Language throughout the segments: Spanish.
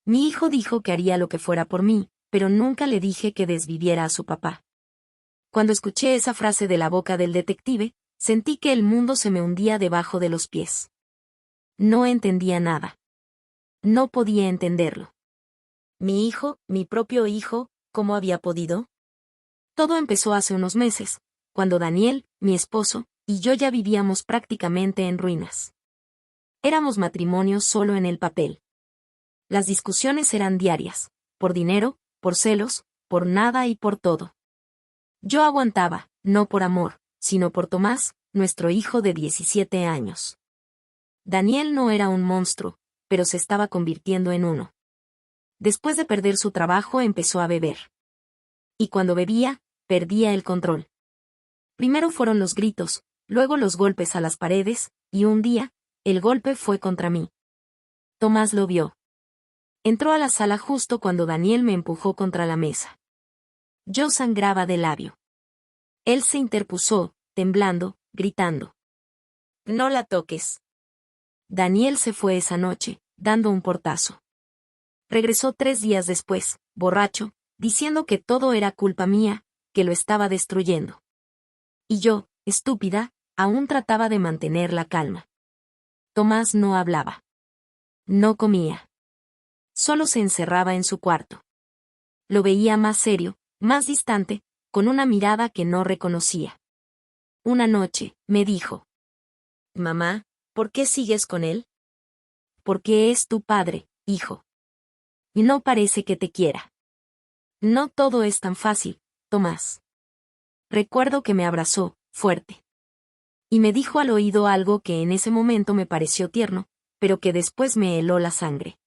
Mi hijo dijo que haría lo que fuera por mí, pero nunca le dije que desviviera a su papá. Cuando escuché esa frase de la boca del detective, sentí que el mundo se me hundía debajo de los pies. No entendía nada. No podía entenderlo. Mi hijo, mi propio hijo, ¿cómo había podido? Todo empezó hace unos meses, cuando Daniel, mi esposo, y yo ya vivíamos prácticamente en ruinas. Éramos matrimonio solo en el papel. Las discusiones eran diarias, por dinero, por celos, por nada y por todo. Yo aguantaba, no por amor, sino por Tomás, nuestro hijo de 17 años. Daniel no era un monstruo, pero se estaba convirtiendo en uno. Después de perder su trabajo empezó a beber. Y cuando bebía, perdía el control. Primero fueron los gritos, luego los golpes a las paredes, y un día, el golpe fue contra mí. Tomás lo vio. Entró a la sala justo cuando Daniel me empujó contra la mesa. Yo sangraba del labio. Él se interpuso, temblando, gritando. «No la toques». Daniel se fue esa noche, dando un portazo. Regresó 3 días después, borracho, diciendo que todo era culpa mía, que lo estaba destruyendo. Y yo, estúpida, aún trataba de mantener la calma. Tomás no hablaba. No comía. Solo se encerraba en su cuarto. Lo veía más serio, más distante, con una mirada que no reconocía. Una noche, me dijo: «Mamá, ¿por qué sigues con él?» «Porque es tu padre, hijo. Y no parece que te quiera». No todo es tan fácil, Tomás. Recuerdo que me abrazó, fuerte. Y me dijo al oído algo que en ese momento me pareció tierno, pero que después me heló la sangre.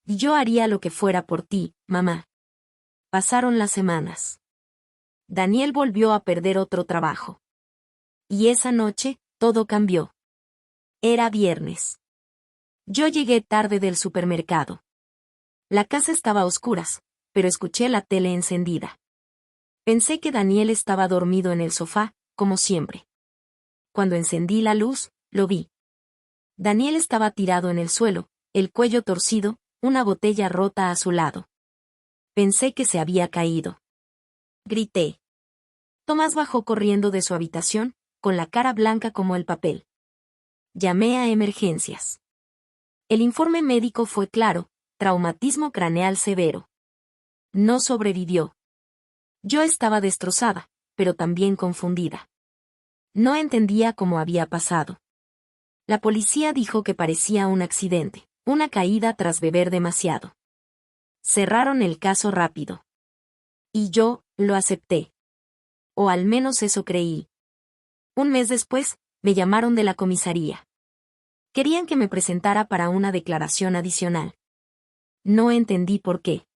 «Yo haría lo que fuera por ti, mamá». Pasaron las semanas. Daniel volvió a perder otro trabajo. Y esa noche, todo cambió. Era viernes. Yo llegué tarde del supermercado. La casa estaba a oscuras, pero escuché la tele encendida. Pensé que Daniel estaba dormido en el sofá, como siempre. Cuando encendí la luz, lo vi. Daniel estaba tirado en el suelo, el cuello torcido, una botella rota a su lado. Pensé que se había caído. Grité. Tomás bajó corriendo de su habitación, con la cara blanca como el papel. Llamé a emergencias. El informe médico fue claro: traumatismo craneal severo. No sobrevivió. Yo estaba destrozada, pero también confundida. No entendía cómo había pasado. La policía dijo que parecía un accidente, una caída tras beber demasiado. Cerraron el caso rápido. Y yo, lo acepté. O al menos eso creí. Un mes después, me llamaron de la comisaría. Querían que me presentara para una declaración adicional. No entendí por qué.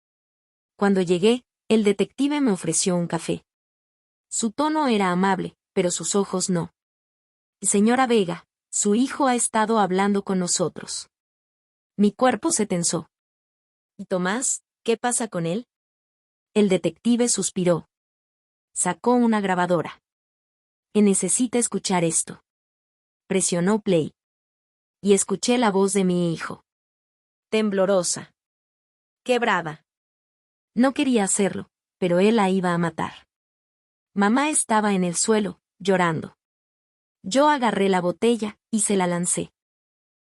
Cuando llegué, el detective me ofreció un café. Su tono era amable, pero sus ojos no. «Señora Vega, su hijo ha estado hablando con nosotros». Mi cuerpo se tensó. «¿Y Tomás, qué pasa con él?» El detective suspiró. Sacó una grabadora. «Necesita escuchar esto». Presionó play. Y escuché la voz de mi hijo. Temblorosa. Quebrada. No quería hacerlo, pero él la iba a matar. Mamá estaba en el suelo, llorando. Yo agarré la botella, y se la lancé.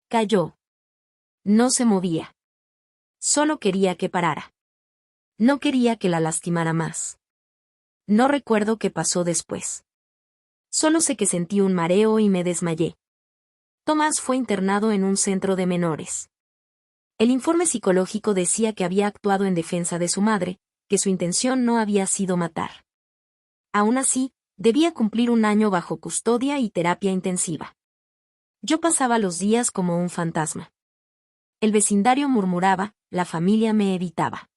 Cayó. No se movía. Solo quería que parara. No quería que la lastimara más. No recuerdo qué pasó después. Solo sé que sentí un mareo y me desmayé. Tomás fue internado en un centro de menores. El informe psicológico decía que había actuado en defensa de su madre, que su intención no había sido matar. Aún así, debía cumplir 1 año bajo custodia y terapia intensiva. Yo pasaba los días como un fantasma. El vecindario murmuraba, la familia me evitaba.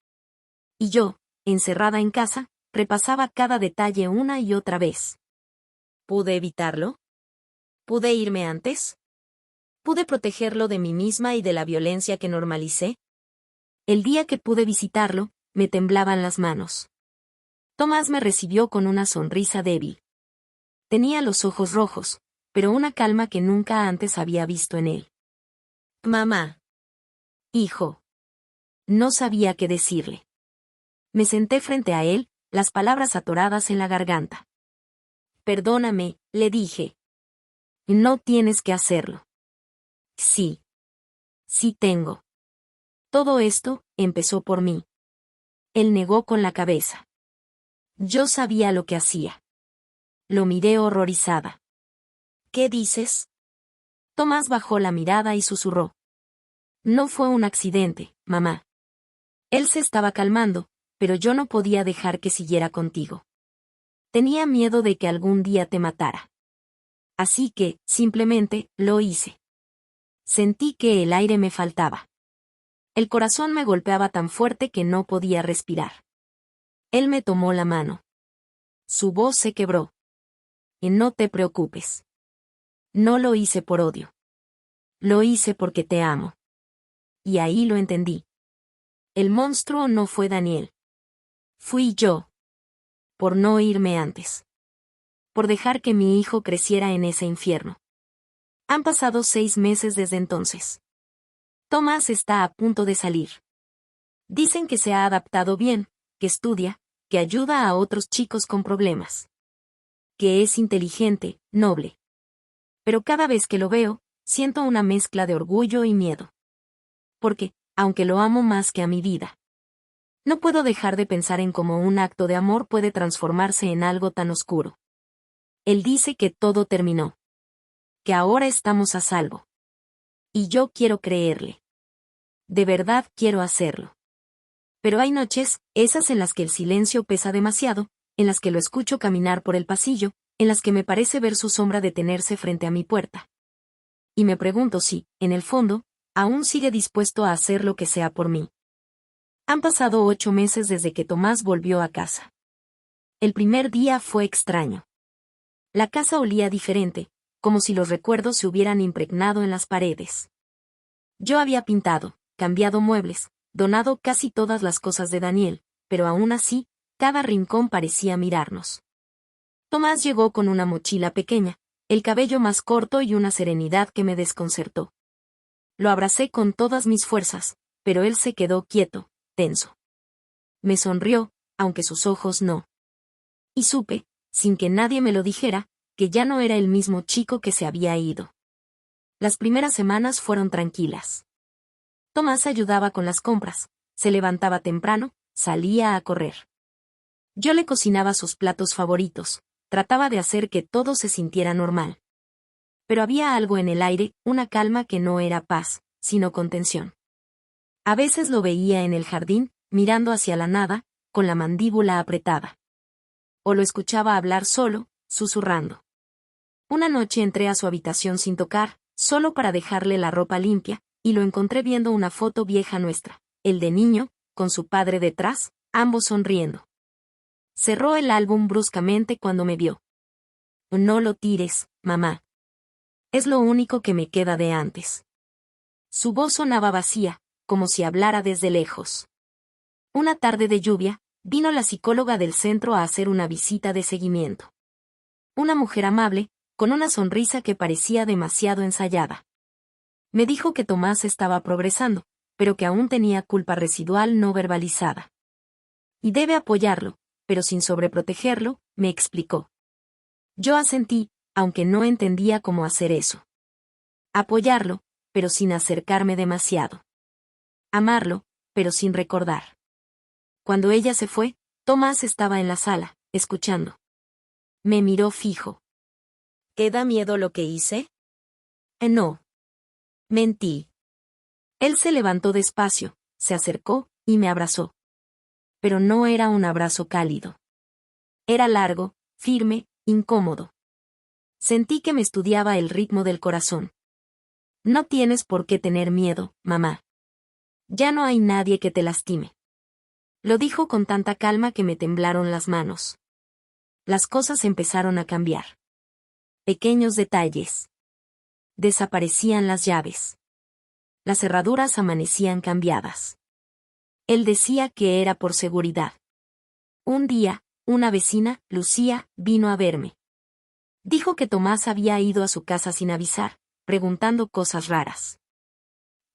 Y yo, encerrada en casa, repasaba cada detalle una y otra vez. ¿Pude evitarlo? ¿Pude irme antes? ¿Pude protegerlo de mí misma y de la violencia que normalicé? El día que pude visitarlo, me temblaban las manos. Tomás me recibió con una sonrisa débil. Tenía los ojos rojos, pero una calma que nunca antes había visto en él. «Mamá». «Hijo». No sabía qué decirle. Me senté frente a él, las palabras atoradas en la garganta. Perdóname, le dije. No tienes que hacerlo. Sí. Sí tengo. Todo esto empezó por mí. Él negó con la cabeza. Yo sabía lo que hacía. Lo miré horrorizada. ¿Qué dices? Tomás bajó la mirada y susurró. No fue un accidente, mamá. Él se estaba calmando, pero yo no podía dejar que siguiera contigo. Tenía miedo de que algún día te matara. Así que, simplemente, lo hice. Sentí que el aire me faltaba. El corazón me golpeaba tan fuerte que no podía respirar. Él me tomó la mano. Su voz se quebró. Y no te preocupes. No lo hice por odio. Lo hice porque te amo. Y ahí lo entendí. El monstruo no fue Daniel. Fui yo. Por no irme antes. Por dejar que mi hijo creciera en ese infierno. Han pasado 6 meses desde entonces. Tomás está a punto de salir. Dicen que se ha adaptado bien, que estudia, que ayuda a otros chicos con problemas. Que es inteligente, noble. Pero cada vez que lo veo, siento una mezcla de orgullo y miedo. Porque, aunque lo amo más que a mi vida, no puedo dejar de pensar en cómo un acto de amor puede transformarse en algo tan oscuro. Él dice que todo terminó. Que ahora estamos a salvo. Y yo quiero creerle. De verdad quiero hacerlo. Pero hay noches, esas en las que el silencio pesa demasiado, en las que lo escucho caminar por el pasillo, en las que me parece ver su sombra detenerse frente a mi puerta. Y me pregunto si, en el fondo, aún sigue dispuesto a hacer lo que sea por mí. Han pasado 8 meses desde que Tomás volvió a casa. El primer día fue extraño. La casa olía diferente, como si los recuerdos se hubieran impregnado en las paredes. Yo había pintado, cambiado muebles, donado casi todas las cosas de Daniel, pero aún así, cada rincón parecía mirarnos. Tomás llegó con una mochila pequeña, el cabello más corto y una serenidad que me desconcertó. Lo abracé con todas mis fuerzas, pero él se quedó quieto, tenso. Me sonrió, aunque sus ojos no. Y supe, sin que nadie me lo dijera, que ya no era el mismo chico que se había ido. Las primeras semanas fueron tranquilas. Tomás ayudaba con las compras, se levantaba temprano, salía a correr. Yo le cocinaba sus platos favoritos, trataba de hacer que todo se sintiera normal. Pero había algo en el aire, una calma que no era paz, sino contención. A veces lo veía en el jardín, mirando hacia la nada, con la mandíbula apretada. O lo escuchaba hablar solo, susurrando. Una noche entré a su habitación sin tocar, solo para dejarle la ropa limpia, y lo encontré viendo una foto vieja nuestra, el de niño, con su padre detrás, ambos sonriendo. Cerró el álbum bruscamente cuando me vio. No lo tires, mamá. Es lo único que me queda de antes. Su voz sonaba vacía, como si hablara desde lejos. Una tarde de lluvia, vino la psicóloga del centro a hacer una visita de seguimiento. Una mujer amable, con una sonrisa que parecía demasiado ensayada. Me dijo que Tomás estaba progresando, pero que aún tenía culpa residual no verbalizada. Y debe apoyarlo, pero sin sobreprotegerlo, me explicó. Yo asentí, aunque no entendía cómo hacer eso. Apoyarlo, pero sin acercarme demasiado. Amarlo, pero sin recordar. Cuando ella se fue, Tomás estaba en la sala, escuchando. Me miró fijo. ¿Te da miedo lo que hice? No. Mentí. Él se levantó despacio, se acercó, y me abrazó. Pero no era un abrazo cálido. Era largo, firme, incómodo. Sentí que me estudiaba el ritmo del corazón. No tienes por qué tener miedo, mamá. Ya no hay nadie que te lastime. Lo dijo con tanta calma que me temblaron las manos. Las cosas empezaron a cambiar. Pequeños detalles. Desaparecían las llaves. Las cerraduras amanecían cambiadas. Él decía que era por seguridad. Un día, una vecina, Lucía, vino a verme. Dijo que Tomás había ido a su casa sin avisar, preguntando cosas raras.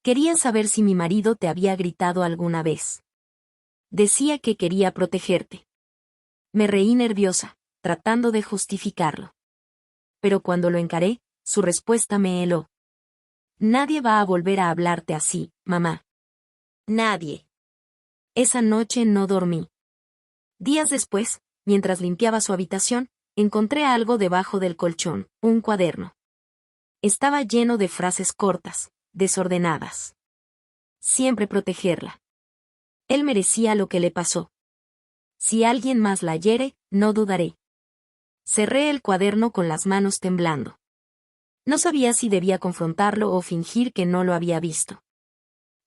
Quería saber si mi marido te había gritado alguna vez. Decía que quería protegerte. Me reí nerviosa, tratando de justificarlo. Pero cuando lo encaré, su respuesta me heló. Nadie va a volver a hablarte así, mamá. Nadie. Esa noche no dormí. Días después, mientras limpiaba su habitación, encontré algo debajo del colchón, un cuaderno. Estaba lleno de frases cortas, desordenadas. Siempre protegerla. Él merecía lo que le pasó. Si alguien más la hiere, no dudaré. Cerré el cuaderno con las manos temblando. No sabía si debía confrontarlo o fingir que no lo había visto.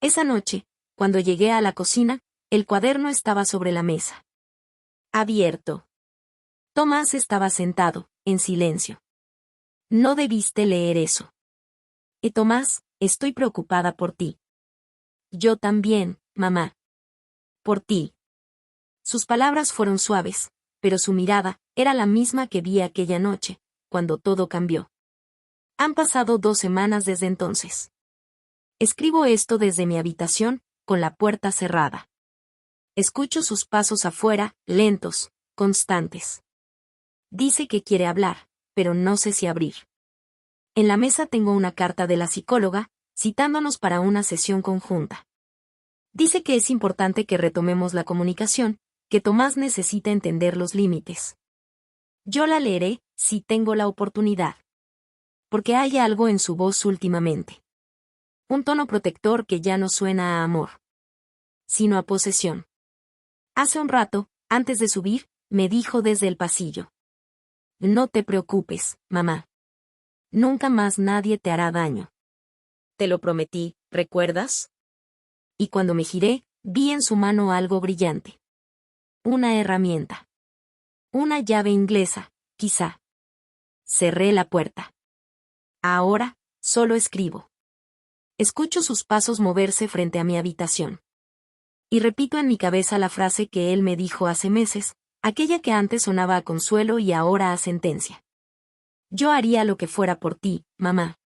Esa noche, cuando llegué a la cocina, el cuaderno estaba sobre la mesa. Abierto. Tomás estaba sentado, en silencio. No debiste leer eso. Tomás, estoy preocupada por ti. Yo también, mamá. Por ti. Sus palabras fueron suaves, pero su mirada era la misma que vi aquella noche, cuando todo cambió. Han pasado 2 semanas desde entonces. Escribo esto desde mi habitación, con la puerta cerrada. Escucho sus pasos afuera, lentos, constantes. Dice que quiere hablar, pero no sé si abrir. En la mesa tengo una carta de la psicóloga, citándonos para una sesión conjunta. Dice que es importante que retomemos la comunicación, que Tomás necesita entender los límites. Yo la leeré, si tengo la oportunidad. Porque hay algo en su voz últimamente. Un tono protector que ya no suena a amor, sino a posesión. Hace un rato, antes de subir, me dijo desde el pasillo. No te preocupes, mamá. Nunca más nadie te hará daño. Te lo prometí, ¿recuerdas? Y cuando me giré, vi en su mano algo brillante. Una herramienta. Una llave inglesa, quizá. Cerré la puerta. Ahora, solo escribo. Escucho sus pasos moverse frente a mi habitación. Y repito en mi cabeza la frase que él me dijo hace meses, aquella que antes sonaba a consuelo y ahora a sentencia. Yo haría lo que fuera por ti, mamá.